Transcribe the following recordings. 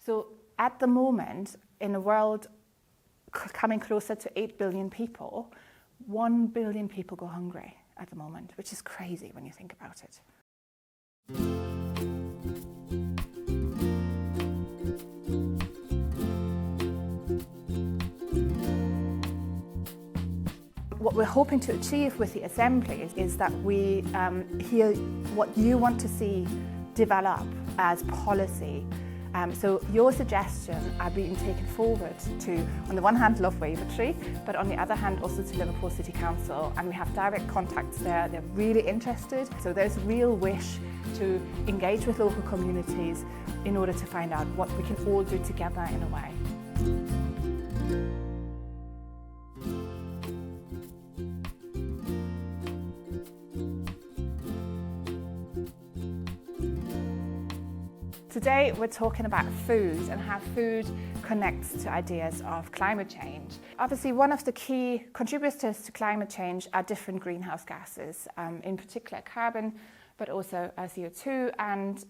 So at the moment, in a world coming closer to 8 billion people, 1 billion people go hungry at the moment, which is crazy when you think about it. What we're hoping to achieve with the Assemblies is that we hear what you want to see develop as policy. So your suggestions are being taken forward to, on the one hand, Love Wavertree, but on the other hand also to Liverpool City Council, and we have direct contacts there. They're really interested, so there's a real wish to engage with local communities in order to find out what we can all do together in a way. Today we're talking about food and how food connects to ideas of climate change. Obviously one of the key contributors to climate change are different greenhouse gases, in particular carbon, but also CO2 and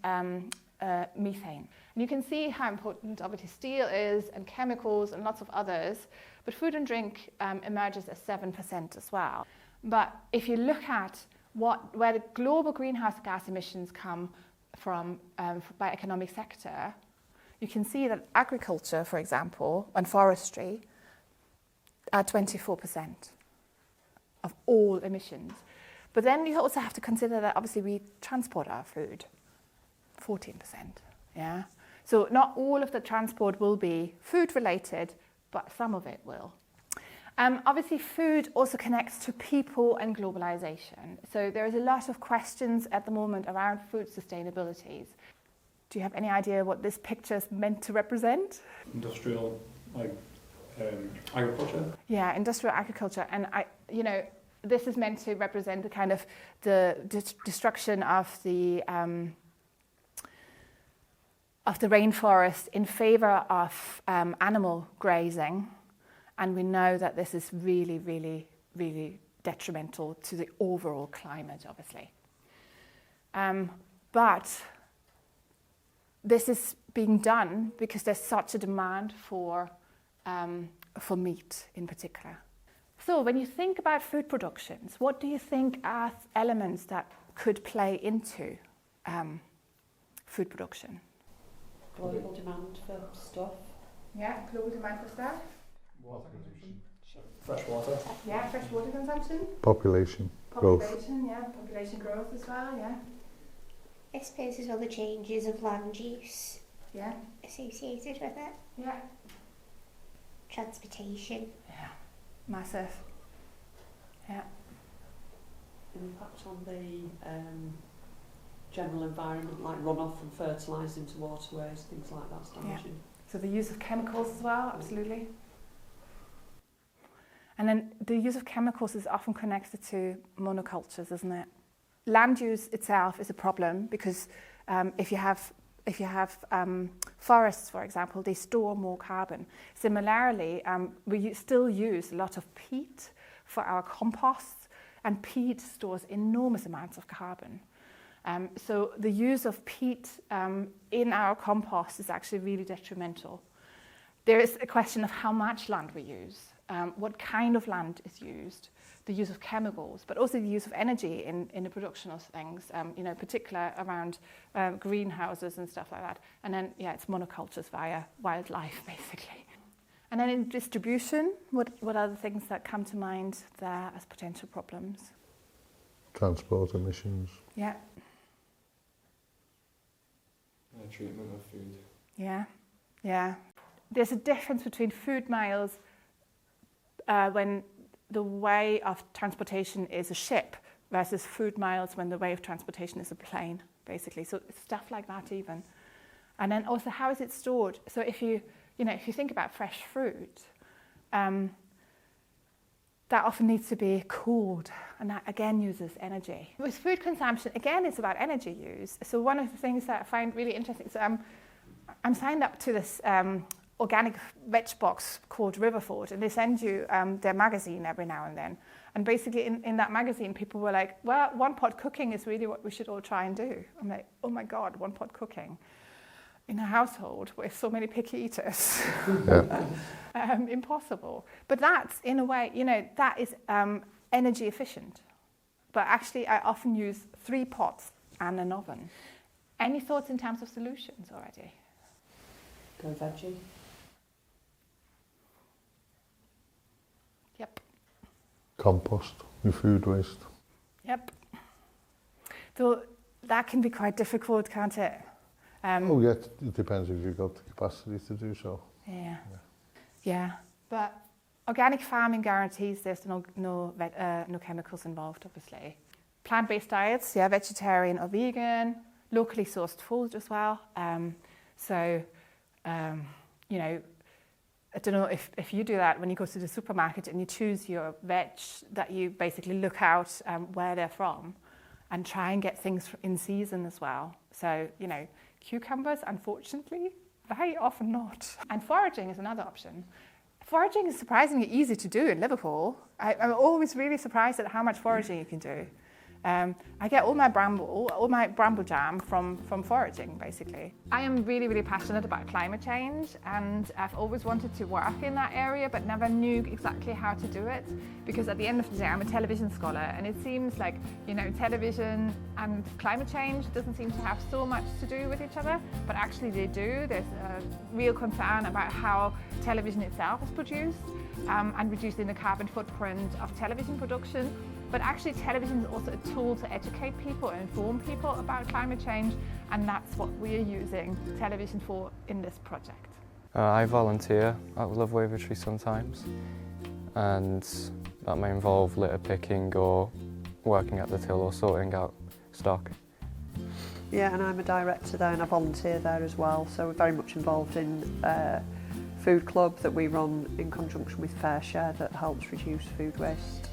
methane. And you can see how important obviously steel is and chemicals and lots of others, but food and drink emerges as 7% as well. But if you look at where the global greenhouse gas emissions come from by economic sector, you can see that agriculture, for example, and forestry are 24% of all emissions. But then you also have to consider that obviously we transport our food, 14%. Yeah. So not all of the transport will be food related, but some of it will. Obviously food also connects to people and globalization. So there is a lot of questions at the moment around food sustainabilities. Do you have any idea what this picture is meant to represent? Industrial, agriculture? Yeah, industrial agriculture. And this is meant to represent the kind of the destruction of the rainforest in favor of animal grazing. And we know that this is really, really, really detrimental to the overall climate, obviously. But this is being done because there's such a demand for meat in particular. So when you think about food productions, what do you think are elements that could play into food production? Global demand for stuff. Yeah, global demand for stuff. Water consumption. Fresh water. Yeah, fresh water consumption. Population growth. Population growth as well, yeah. I suppose as well the changes of land use associated with it. Yeah. Transportation. Yeah, massive. Yeah. Impact on the general environment, like runoff from fertilised into waterways, things like that's damaging. Yeah. So the use of chemicals as well, absolutely. And then the use of chemicals is often connected to monocultures, isn't it? Land use itself is a problem because if you have forests, for example, they store more carbon. Similarly, we still use a lot of peat for our composts, and peat stores enormous amounts of carbon. So the use of peat in our compost is actually really detrimental. There is a question of how much land we use. What kind of land is used, the use of chemicals, but also the use of energy in the production of things, particular around greenhouses and stuff like that. And then, it's monocultures via wildlife, basically. And then in distribution, what are the things that come to mind there as potential problems? Transport emissions. Yeah. Treatment of food. Yeah. There's a difference between food miles when the way of transportation is a ship versus food miles when the way of transportation is a plane, basically. So stuff like that even. And then also, how is it stored? So if you think about fresh fruit, that often needs to be cooled, and that again uses energy. With food consumption, again, it's about energy use. So one of the things that I find really interesting, so I'm signed up to this organic veg box called Riverford, and they send you their magazine every now and then. And basically in that magazine, people were like, well, one pot cooking is really what we should all try and do. I'm like, oh my God, one pot cooking. in a household with so many picky eaters. Yeah. Impossible. But that's, in a way, that is energy efficient. But actually, I often use 3 pots and an oven. Any thoughts in terms of solutions already? Go veggie. Yep. Compost your food waste. Yep. Though that can be quite difficult, can't it? Oh yeah, it depends if you've got the capacity to do so. Yeah. But organic farming guarantees there's no chemicals involved, obviously. Plant-based diets, vegetarian or vegan, locally sourced food as well. I don't know if you do that when you go to the supermarket and you choose your veg, that you basically look out where they're from and try and get things in season as well. So, cucumbers, unfortunately, very often not. And foraging is another option. Foraging is surprisingly easy to do in Liverpool. I'm always really surprised at how much foraging you can do. I get all my bramble jam from foraging, basically. I am really, really passionate about climate change, and I've always wanted to work in that area, but never knew exactly how to do it, because at the end of the day, I'm a television scholar, and it seems like, television and climate change doesn't seem to have so much to do with each other, but actually they do. There's a real concern about how television itself is produced, and reducing the carbon footprint of television production. But actually television is also a tool to educate people and inform people about climate change, and that's what we're using television for in this project. I volunteer at Love Wavertree sometimes, and that may involve litter picking or working at the till or sorting out stock. Yeah, and I'm a director there and I volunteer there as well, so we're very much involved in food club that we run in conjunction with FareShare that helps reduce food waste.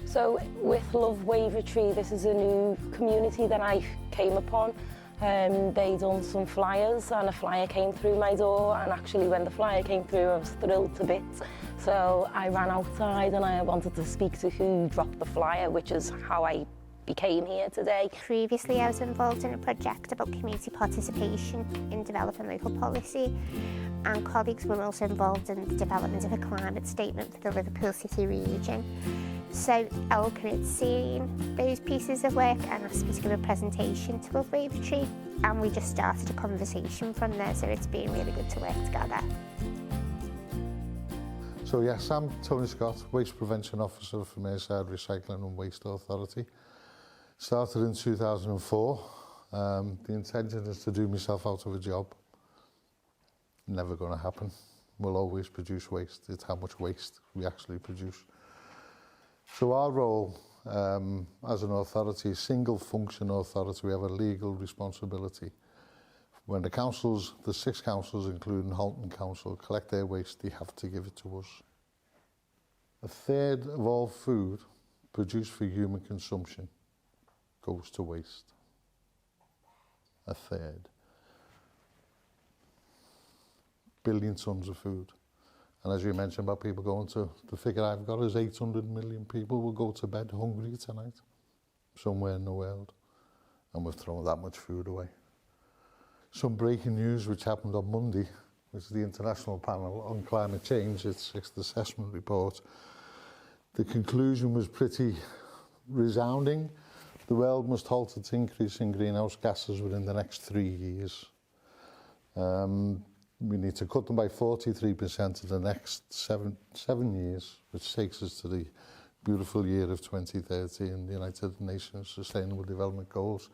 So with Love Wavertree, this is a new community that I came upon. They done some flyers and a flyer came through my door, and actually when the flyer came through I was thrilled to bits. So I ran outside and I wanted to speak to who dropped the flyer, which is how I became here today. Previously I was involved in a project about community participation in developing local policy, and colleagues were also involved in the development of a climate statement for the Liverpool City region. So Elka had seen those pieces of work and asked me to give a presentation to Love Wavertree, and we just started a conversation from there, so it's been really good to work together. So yes, I'm Tony Scott, Waste Prevention Officer for Merseyside Recycling and Waste Authority. Started in 2004. The intention is to do myself out of a job. Never going to happen. We'll always produce waste. It's how much waste we actually produce. So our role as an authority, single function authority, we have a legal responsibility. When the councils, the 6 councils including Halton Council, collect their waste, they have to give it to us. 1/3 of all food produced for human consumption goes to waste. 1/3. Billion tons of food. And as you mentioned about people going to, the figure I've got is 800 million people will go to bed hungry tonight, somewhere in the world. And we've thrown that much food away. Some breaking news which happened on Monday, which is the International Panel on Climate Change, its 6th assessment report. The conclusion was pretty resounding. The world must halt its increase in greenhouse gases within the next 3 years. We need to cut them by 43% in the next seven years, which takes us to the beautiful year of 2030 in the United Nations Sustainable Development Goals.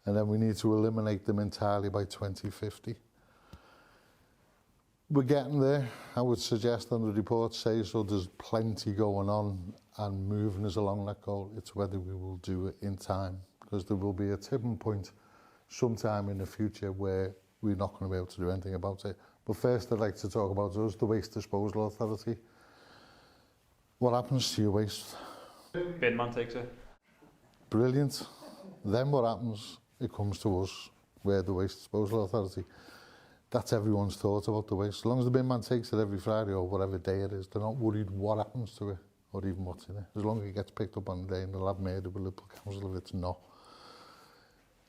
And then we need to eliminate them entirely by 2050. We're getting there. I would suggest, and the report says so, there's plenty going on and moving us along that goal. It's whether we will do it in time, because there will be a tipping point sometime in the future where we're not going to be able to do anything about it. But first I'd like to talk about us, the Waste Disposal Authority. What happens to your waste? Bin man takes it. Brilliant. Then what happens? It comes to us, we're the Waste Disposal Authority. That's everyone's thought about the waste. As long as the bin man takes it every Friday or whatever day it is, they're not worried what happens to it or even what's in it. As long as it gets picked up on the day and they'll have made it with Liverpool Council if it's not.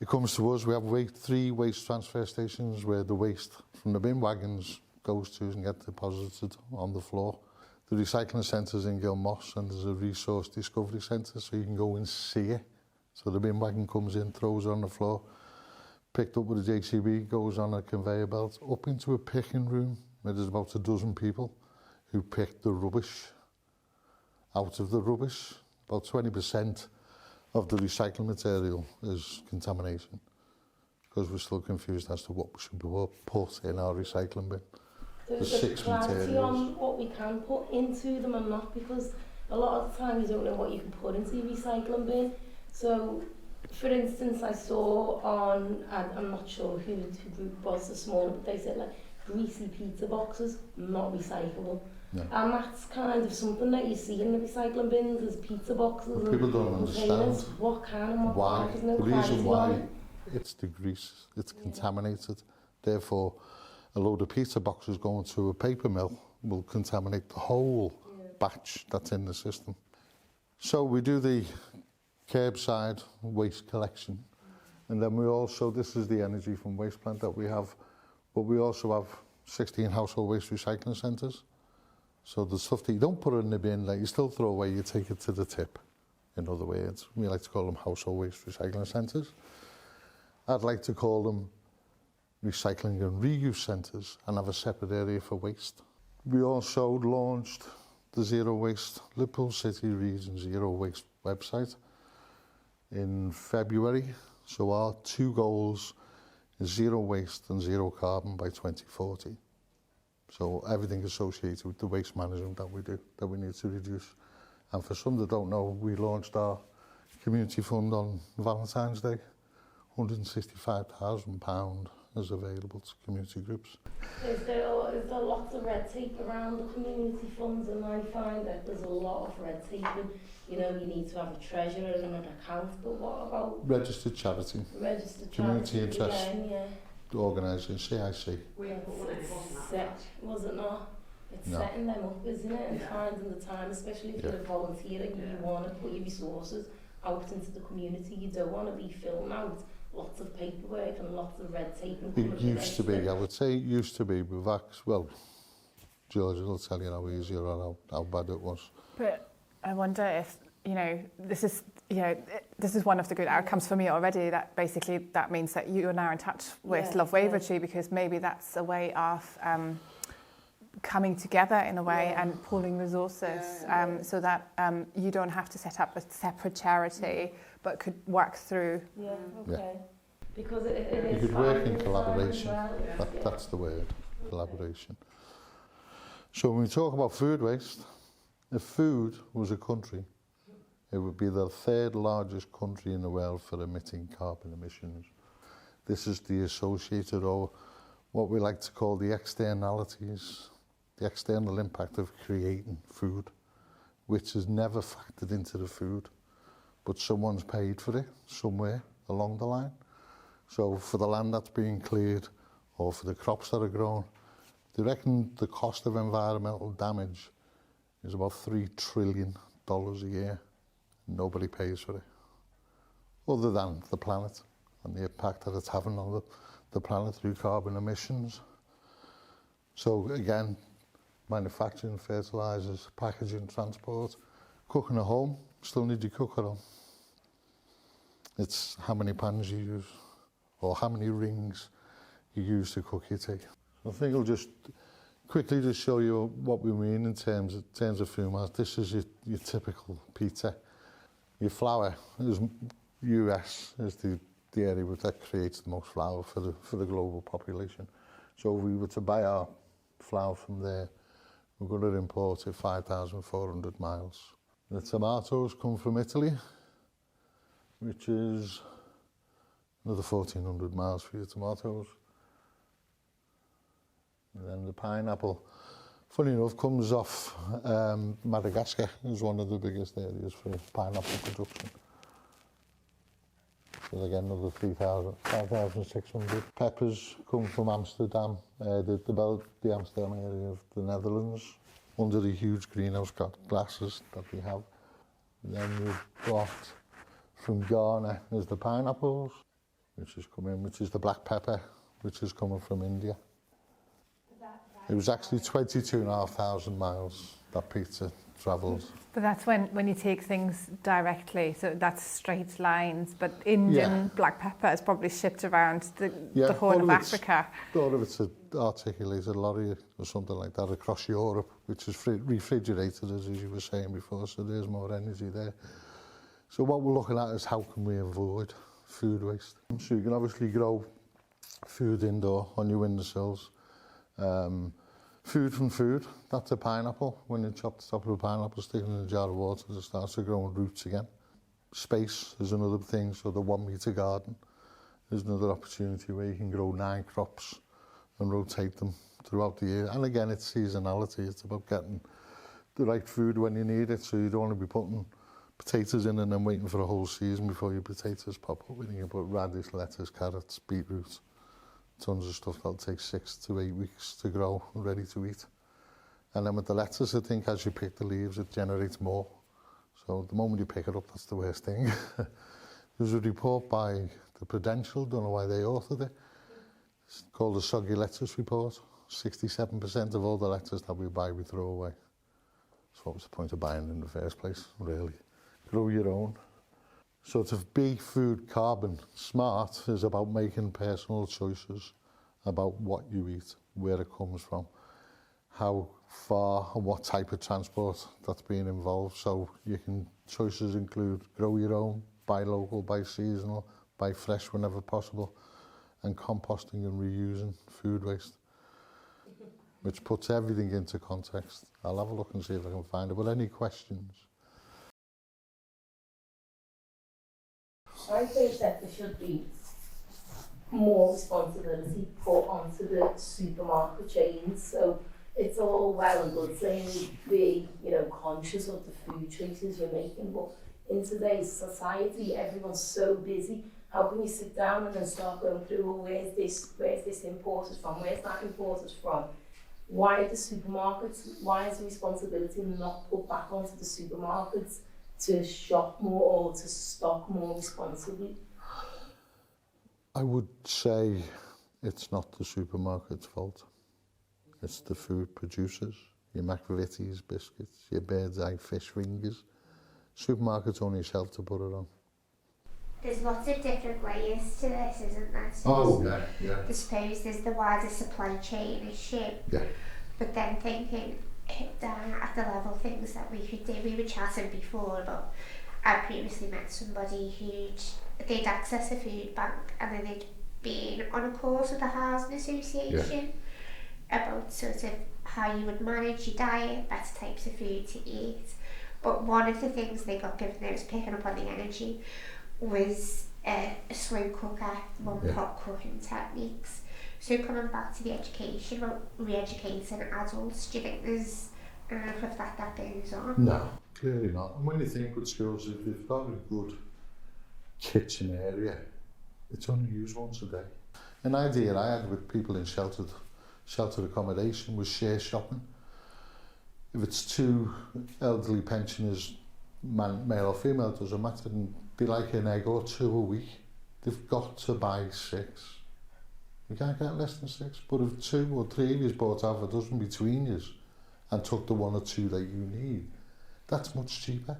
It comes to us, we have 3 waste transfer stations where the waste from the bin wagons goes to and get deposited on the floor. The recycling centre's in Gilmoss, and there's a resource discovery centre, so you can go and see it. So the bin wagon comes in, throws it on the floor, picked up with a JCB, goes on a conveyor belt, up into a picking room where there's about a dozen people who pick the rubbish out of the rubbish. About 20% of the recycling material is contamination, because we're still confused as to what we should put in our recycling bin. There's 6 clarity on what we can put into them and not, because a lot of the time you don't know what you can put into your recycling bin. So, for instance, I saw on, I'm not sure who group was this morning, but they said like greasy pizza boxes, not recyclable. No. And that's kind of something that you see in the recycling bins, is pizza boxes. But people don't understand what kind and what why. There's no the reason why it's the grease, it's contaminated. Therefore, a load of pizza boxes going to a paper mill will contaminate the whole batch that's in the system. So we do the curbside waste collection, and then we also, this is the energy from waste plant that we have, but we also have 16 household waste recycling centres. So the stuff that you don't put in the bin that you still throw away, you take it to the tip. In other words, we like to call them household waste recycling centres. I'd like to call them recycling and reuse centres and have a separate area for waste. We also launched the Zero Waste Liverpool City Region Zero Waste website in February. So our 2 goals is 0 waste and 0 carbon by 2040. So everything associated with the waste management that we do, that we need to reduce. And for some that don't know, we launched our community fund on Valentine's Day. £165,000 is available to community groups. Is there lots of red tape around the community funds? And I find that there's a lot of red tape. You know, you need to have a treasurer and an account, but what about registered charity? Registered community charity interest again, organisation, CIC. Was it not? It's setting them up, isn't it, and finding the time, especially if you're volunteering, you want to put your resources out into the community. You don't want to be filling out lots of paperwork and lots of red tape. And it used to be, I would say it used to be, but well, George will tell you how easy or how bad it was. But I wonder if, you know, this is one of the good outcomes for me already, that basically that means that you are now in touch with Love Wavertree, because maybe that's a way of coming together in a way and pooling resources so that you don't have to set up a separate charity but could work through. Because it is. You could work in collaboration. That's the word, collaboration. So when we talk about food waste, if food was a country, it would be the 3rd largest country in the world for emitting carbon emissions. This is the associated, or what we like to call the externalities, the external impact of creating food, which is never factored into the food, but someone's paid for it somewhere along the line. So for the land that's being cleared, or for the crops that are grown, they reckon the cost of environmental damage is about $3 trillion a year. Nobody pays for it, other than the planet and the impact that it's having on the planet through carbon emissions. So again, manufacturing, fertilisers, packaging, transport, cooking at home, still need your cooker on. It's how many pans you use, or how many rings you use to cook your tea. I think I'll just quickly just show you what we mean in terms of food mass. This is your typical pizza. Your flour is US is the area that creates the most flour for the global population. So if we were to buy our flour from there, we're going to import it 5,400 miles. The tomatoes come from Italy, which is another 1,400 miles for your tomatoes. And then the pineapple, funny enough, comes off Madagascar is one of the biggest areas for pineapple production. So again, another 5,600. Peppers come from Amsterdam, the Amsterdam area of the Netherlands, under the huge greenhouse glasses that we have. And then we've got from Ghana is the pineapples. which has come in, which is the black pepper, which is coming from India. It was actually 22,500 miles that pizza travelled. But that's when you take things directly, so that's straight lines. But Indian black pepper is probably shipped around the whole of Africa. All of it's articulated lorry or something like that across Europe, which is refrigerated, as you were saying before, so there's more energy there. So what we're looking at is how can we avoid food waste. So you can obviously grow food indoor on your windowsills. Food from food, that's a pineapple. When you chop the top of a pineapple, stick it in a jar of water, it starts to grow roots again. Space is another thing, so the 1 metre garden is another opportunity where you can grow 9 crops and rotate them throughout the year. And again, it's seasonality, it's about getting the right food when you need it, so you don't want to be putting potatoes in and then waiting for a whole season before your potatoes pop up. You can put radish, lettuce, carrots, beetroot, tons of stuff that'll take 6 to 8 weeks to grow and ready to eat. And then with the lettuce, I think as you pick the leaves, it generates more. So the moment you pick it up, that's the worst thing. There's a report by the Prudential, don't know why they authored it. It's called the Soggy Lettuce Report. 67% of all the lettuce that we buy, we throw away. So what was the point of buying in the first place, really? Grow your own. So to be food carbon smart is about making personal choices about what you eat, where it comes from, how far and what type of transport that's being involved. So choices include grow your own, buy local, buy seasonal, buy fresh whenever possible, and composting and reusing food waste, which puts everything into context. I'll have a look and see if I can find it. But any questions? I think that there should be more responsibility put onto the supermarket chains. So it's all well and good saying be, conscious of the food choices you're making, but in today's society, everyone's so busy. How can you sit down and then start going through, well, where's this imported from? Where's that imported from? Why are the supermarkets? Why is the responsibility not put back onto the supermarkets to shop more or to stock more responsibly? I would say it's not the supermarket's fault. It's the food producers, your McVitie's biscuits, your Bird's Eye fish fingers. Supermarkets only sell to put it on. There's lots of different layers to this, isn't there? So yeah. I suppose there's the wider supply chain issue. Yeah. But then thinking down at the level things that we could do. We were chatting before about, I previously met somebody they'd access a food bank and then they'd been on a course with the Housing Association about sort of how you would manage your diet, better types of food to eat. But one of the things they got given there was picking up on the energy was a slow cooker, one-pot cooking techniques. So coming back to the education, about re-educating adults, do you think there's enough of that goes on? No, clearly not. And when you think with schools, if you've got a good kitchen area, it's only used once a day. An idea I had with people in sheltered accommodation was share shopping. If it's 2 elderly pensioners, male or female, it doesn't matter, and be like an egg or 2 a week. They've got to buy 6. You can't get less than 6, but if 2 or 3 of you bought half a dozen between you and took the 1 or 2 that you need, that's much cheaper.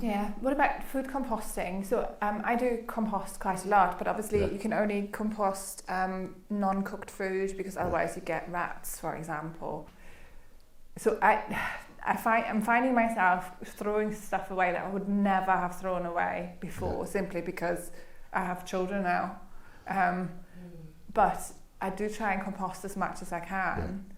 Yeah, what about food composting? So I do compost quite a lot, but obviously you can only compost non-cooked food because otherwise you get rats, for example. So I'm finding myself throwing stuff away that I would never have thrown away before, simply because I have children now. But I do try and compost as much as I can. Yeah.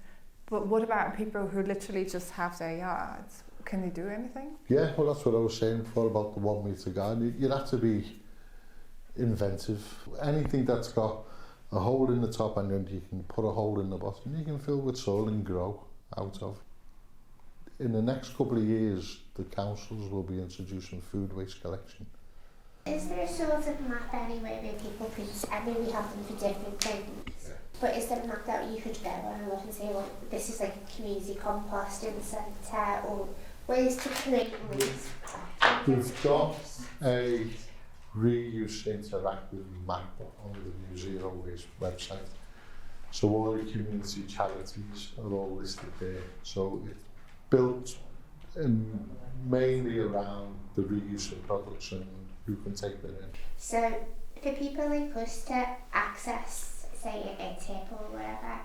But what about people who literally just have their yards? Can they do anything? Yeah, well, that's what I was saying before about the 1 metre garden. You'd have to be inventive. Anything that's got a hole in the top and then you can put a hole in the bottom, you can fill with soil and grow out of. In the next couple of years, the councils will be introducing food waste collection. Is there a sort of map anyway where people could, I mean we have them for different things, but is there a map that you could go on and look and say, well, this is like a community composting centre, or ways to create waste? We've got a reuse interactive map on the New Zero Waste website. So all the community charities are all listed there. So it's built mainly around the reuse of products and who can take them in. So for people like us to access, say, a tip or whatever,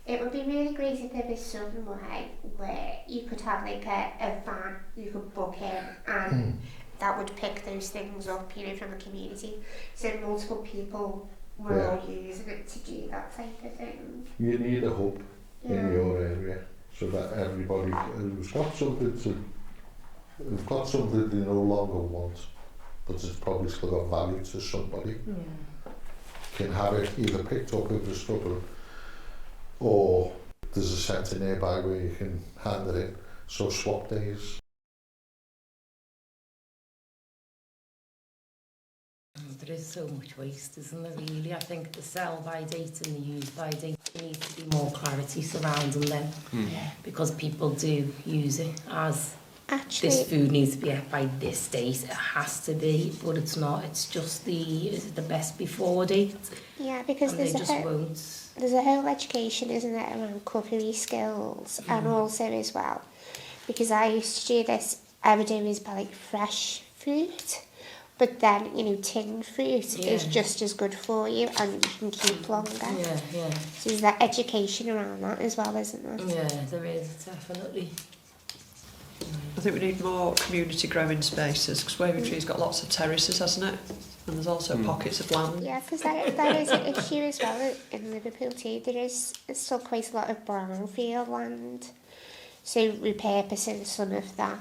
it would be really great if there was some way where you could have like a van you could book in and that would pick those things up, you know, from the community. So multiple people were all using it to do that type of thing. You need a hub in your area so that everybody who's got something they no longer want, but it's probably still got value to somebody, can have it either picked up if they're struggling, or there's a centre nearby where you can hand it in. So swap days. There is so much waste, isn't there, really? I think the sell-by date and the use-by date needs to be more clarity surrounding them, because people do use it as this food needs to be ate by this date. It has to be, but it's not. It's just is it the best before date? Yeah, because and they just won't. There's a whole education, isn't there, around cookery skills, and also as well, because I used to do this, I would always buy like fresh fruit. But then, you know, tinned fruit is just as good for you and you can keep longer. Yeah. So there's that education around that as well, isn't there? Yeah, there is, definitely. I think we need more community growing spaces, because Wavertree's got lots of terraces, hasn't it? And there's also pockets of land. Yeah, because that is an issue as well in Liverpool too. There is still quite a lot of brownfield land. So repurposing some of that.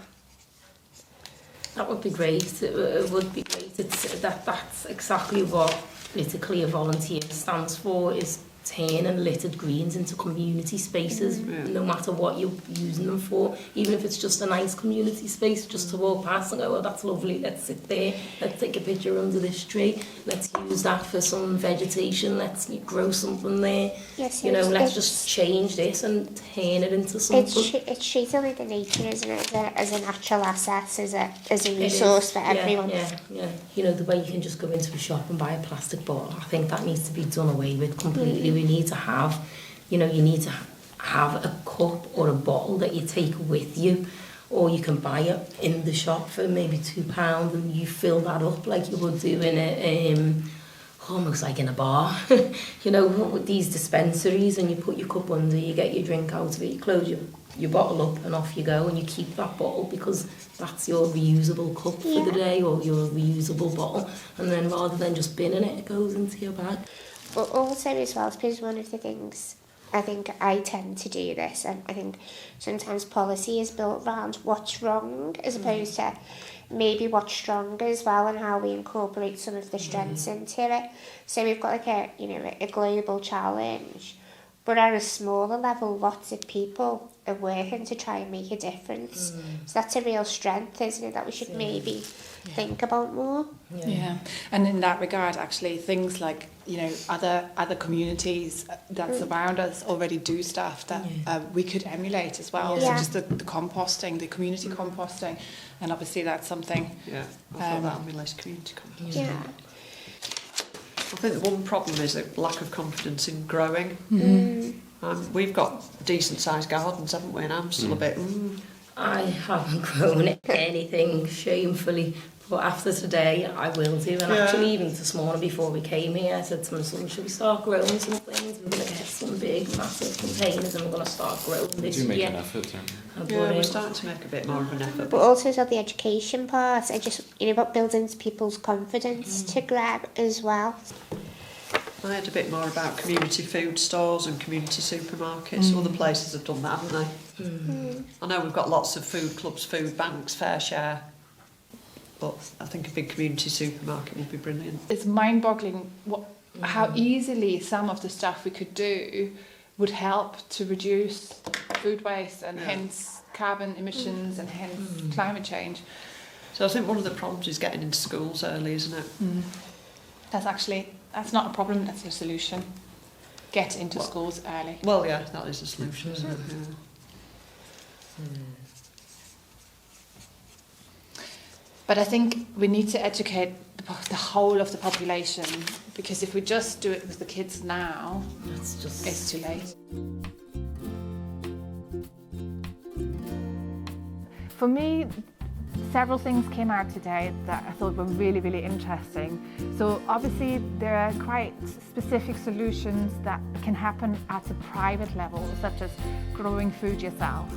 That would be great. It would be great. That's exactly what Litter Volunteer stands for, is turning littered greens into community spaces, no matter what you're using them for. Even if it's just a nice community space, just to walk past and go, oh, that's lovely, let's sit there, let's take a picture under this tree, let's use that for some vegetation, let's grow something there. Yes, you know, let's just change this and turn it into something. It's treating like the nature, isn't it, as a natural asset, as a resource for everyone. Yeah. You know, the way you can just go into a shop and buy a plastic bottle, I think that needs to be done away with completely. We need to have, you need to have a cup or a bottle that you take with you, or you can buy it in the shop for maybe £2 and you fill that up like you would do in a, almost like in a bar, with these dispensaries, and you put your cup under, you get your drink out of it, you close your bottle up and off you go, and you keep that bottle because that's your reusable cup for the day, or your reusable bottle, and then rather than just binning it, it goes into your bag. But also as well, I suppose one of the things, I think I tend to do this, and I think sometimes policy is built around what's wrong as opposed to maybe what's strong as well, and how we incorporate some of the strengths into it. So we've got like a global challenge, but at a smaller level, lots of people are working to try and make a difference. So that's a real strength, isn't it, that we should maybe think about more. Yeah, and in that regard, actually, things like other communities that surround us already do stuff that we could emulate as well, such as the composting, the community composting, and obviously that's something. Yeah, I thought that would be less community composting. Yeah. I think the one problem is a lack of confidence in growing. We've got decent sized gardens, haven't we? And I'm still a bit. I haven't grown anything, shamefully, but after today I will do. And actually, even this morning before we came here, I said to my son, should we start growing some things? We're going to get some big, massive containers and we're going to start growing this year. You do make an effort, we're starting to make a bit more of an effort. But also as well, the education part, I just, about building people's confidence to grab as well. I heard a bit more about community food stores and community supermarkets. Other places have done that, haven't they? I know we've got lots of food clubs, food banks, fair share, but I think a big community supermarket would be brilliant. It's mind-boggling how easily some of the stuff we could do would help to reduce food waste and hence carbon emissions and hence climate change. So I think one of the problems is getting into schools early, isn't it? That's not a problem, that's a solution. Get into schools early. Well, yeah, that is a solution, isn't it? But I think we need to educate the whole of the population, because if we just do it with the kids now, it's too late. For me, several things came out today that I thought were really, really interesting. So obviously there are quite specific solutions that can happen at a private level, such as growing food yourself.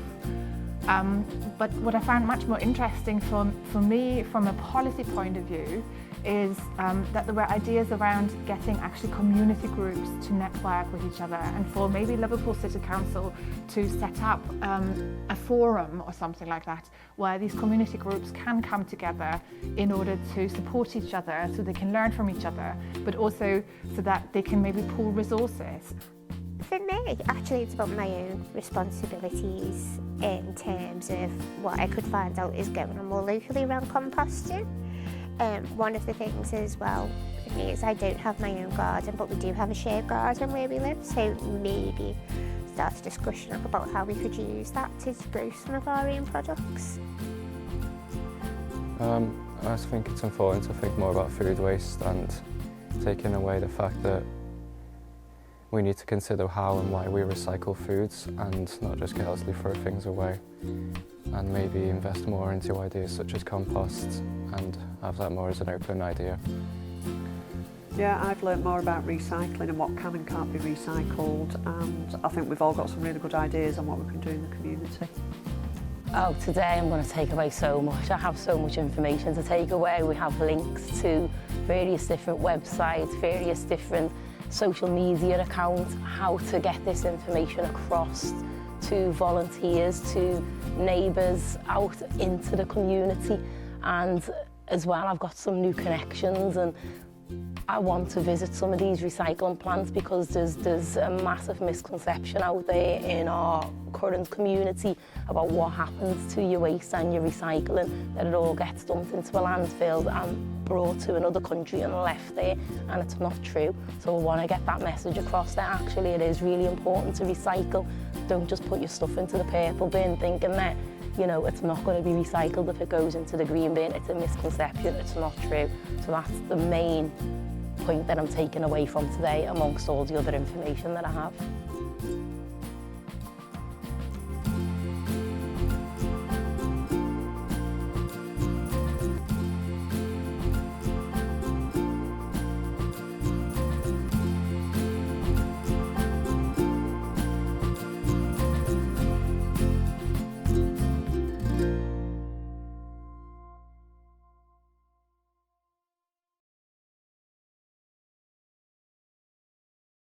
But what I found much more interesting for me from a policy point of view is that there were ideas around getting actually community groups to network with each other, and for maybe Liverpool City Council to set up a forum or something like that, where these community groups can come together in order to support each other, so they can learn from each other, but also so that they can maybe pool resources. For me, actually, it's about my own responsibilities in terms of what I could find out is going on more locally around composting. One of the things as well for me is I don't have my own garden, but we do have a shared garden where we live, so maybe start a discussion about how we could use that to grow some of our own products. I think it's important to think more about food waste and taking away the fact that we need to consider how and why we recycle foods and not just carelessly throw things away, and maybe invest more into ideas such as compost and have that more as an open idea. Yeah, I've learnt more about recycling and what can and can't be recycled, and I think we've all got some really good ideas on what we can do in the community. Oh, today I'm going to take away so much. I have so much information to take away. We have links to various different websites, various different social media accounts, how to get this information across to volunteers, to neighbours, out into the community. And as well, I've got some new connections, and I want to visit some of these recycling plants, because there's a massive misconception out there in our current community about what happens to your waste and your recycling, that it all gets dumped into a landfill and brought to another country and left there, and it's not true. So I want to get that message across that actually it is really important to recycle. Don't just put your stuff into the purple bin thinking that, you know, it's not going to be recycled if it goes into the green bin. It's a misconception, it's not true. So that's the main point that I'm taking away from today, amongst all the other information that I have.